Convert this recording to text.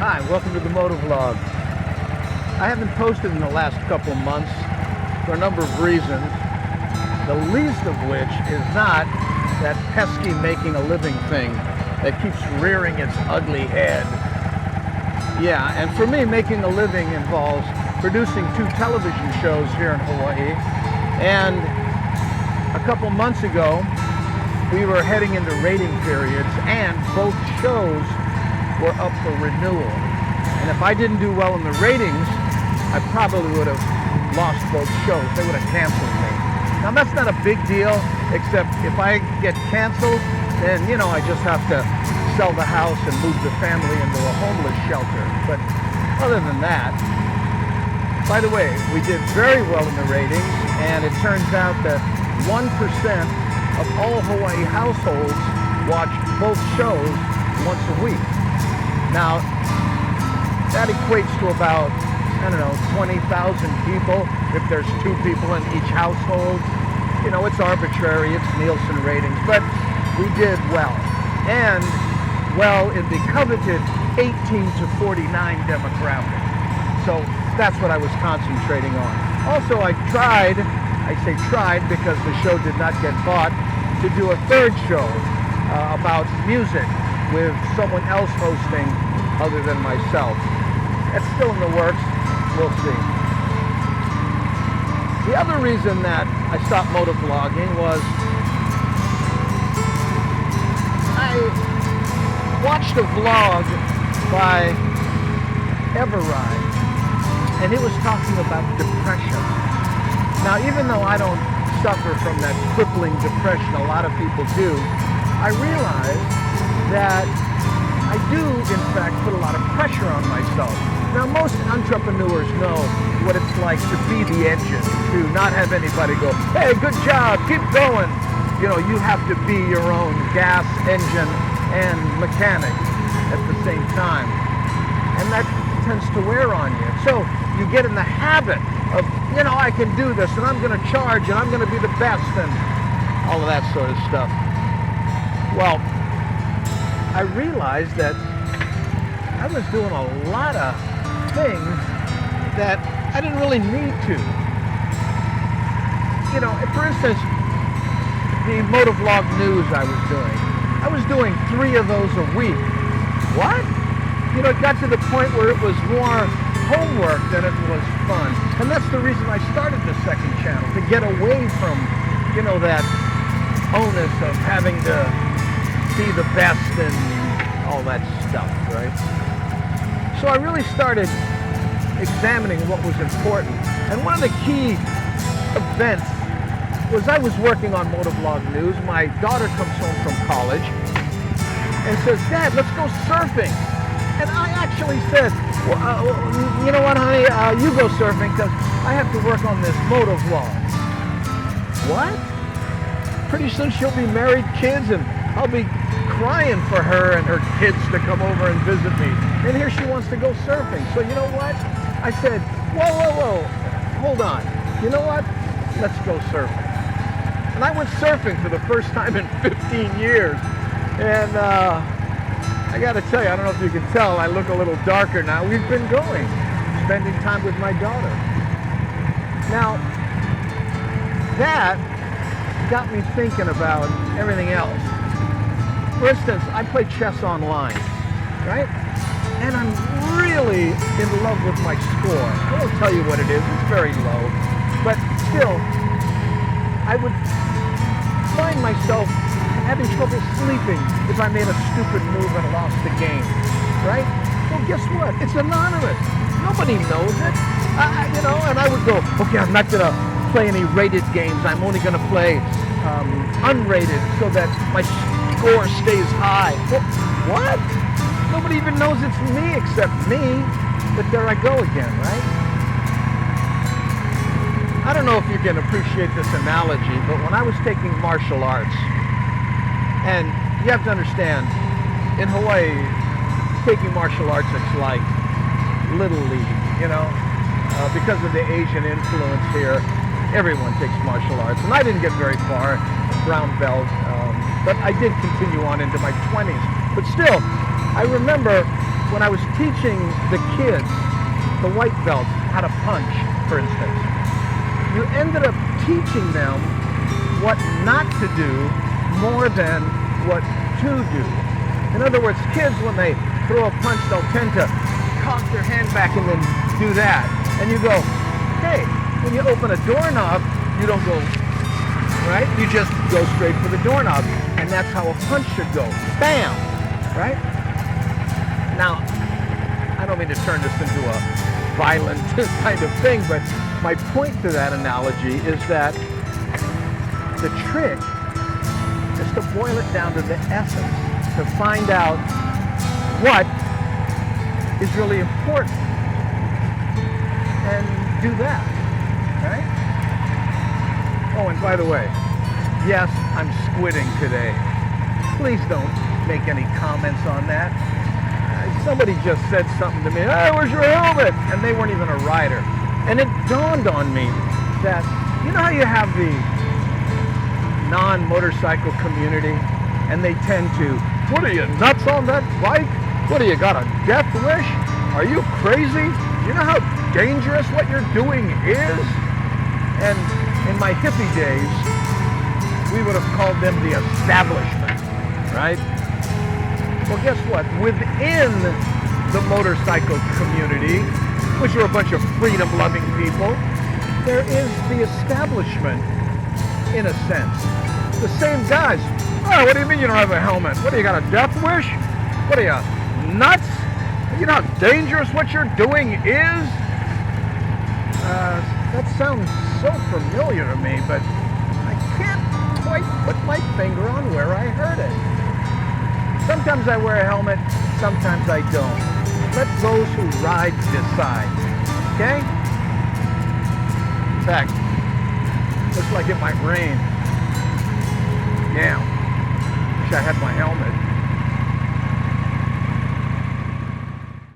Hi, welcome to the MotoVlog. I haven't posted in the last couple months for a number of reasons, the least of which is not that pesky making a living thing that keeps rearing its ugly head. Yeah, and for me, making a living involves producing 2 television shows here in Hawaii, and a couple months ago, we were heading into rating periods, and both shows were up for renewal. And if I didn't do well in the ratings, I probably would have lost both shows. They would have canceled me. Now that's not a big deal, except if I get canceled, then, you know, I just have to sell the house and move the family into a homeless shelter. But other than that, by the way, we did very well in the ratings, and it turns out that 1% of all Hawaii households watch both shows once a week. Now, that equates to about, I don't know, 20,000 people if there's 2 people in each household. You know, it's arbitrary, it's Nielsen ratings, but we did well. And, well, in the coveted 18 to 49 demographic. So that's what I was concentrating on. Also, I say tried because the show did not get bought, to do a 3rd show about music with someone else hosting other than myself. It's still in the works. We'll see. The other reason that I stopped motovlogging was I watched a vlog by Everride, and it was talking about depression. Now, even though I don't suffer from that crippling depression a lot of people do, I realize that I do, in fact, put a lot of pressure on myself. Now, most entrepreneurs know what it's like to be the engine, to not have anybody go, hey, good job, keep going. You know, you have to be your own gas engine and mechanic at the same time. And that tends to wear on you. So you get in the habit of, you know, I can do this, and I'm going to charge, and I'm going to be the best, and all of that sort of stuff. Well, I realized that I was doing a lot of things that I didn't really need to. You know, for instance, the MotoVlog news I was doing 3 of those a week. What? You know, it got to the point where it was more homework than it was fun. And that's the reason I started the 2nd channel, to get away from, you know, that onus of having to be the best and all that stuff, right? So I really started examining what was important. And one of the key events was I was working on MotoVlog News. My daughter comes home from college and says, Dad, let's go surfing. And I actually said, well, you know what, honey, you go surfing because I have to work on this MotoVlog. What? Pretty soon she'll be married, kids, and I'll be crying for her and her kids to come over and visit me. And here she wants to go surfing. So you know what? I said, whoa, hold on. You know what? Let's go surfing. And I went surfing for the first time in 15 years. And I got to tell you, I don't know if you can tell, I look a little darker now. We've been going, spending time with my daughter. Now, that got me thinking about everything else. For instance, I play chess online, right? And I'm really in love with my score. I won't tell you what it is, it's very low. But still, I would find myself having trouble sleeping if I made a stupid move and lost the game, right? Well, guess what? It's anonymous. Nobody knows it. You know, and I would go, okay, I'm not going to play any rated games. I'm only going to play unrated so that my score stays high. Well, what? Nobody even knows it's me except me. But there I go again, right? I don't know if you can appreciate this analogy, but when I was taking martial arts, and you have to understand, in Hawaii, taking martial arts, it's like Little League, you know? Because of the Asian influence here, everyone takes martial arts. And I didn't get very far, brown belt, but I did continue on into my 20s. But still, I remember when I was teaching the kids, the white belts, how to punch, for instance, you ended up teaching them what not to do more than what to do. In other words, kids, when they throw a punch, they'll tend to cock their hand back and then do that. And you go, hey, when you open a doorknob, you don't go, right? You just go straight for the doorknob. And that's how a punch should go. Bam! Right? Now, I don't mean to turn this into a violent kind of thing, but my point to that analogy is that the trick is to boil it down to the essence, to find out what is really important and do that, right? Oh, and by the way, yes, I'm squidding today. Please don't make any comments on that. Somebody just said something to me, hey, where's your helmet? And they weren't even a rider. And it dawned on me that, you know how you have the non-motorcycle community, and they tend to, what are you, nuts on that bike? What do you got, a death wish? Are you crazy? You know how dangerous what you're doing is? And in my hippie days, we would have called them the establishment, right? Well, guess what? Within the motorcycle community, which are a bunch of freedom-loving people, there is the establishment, in a sense. The same guys. Oh, what do you mean you don't have a helmet? What, do you got a death wish? What are you, nuts? You know how dangerous what you're doing is? That sounds so familiar to me, but I can't quite put my finger on where I heard it. Sometimes I wear a helmet, sometimes I don't. Let those who ride decide, okay? In fact, looks like it might rain. Yeah, wish I had my helmet.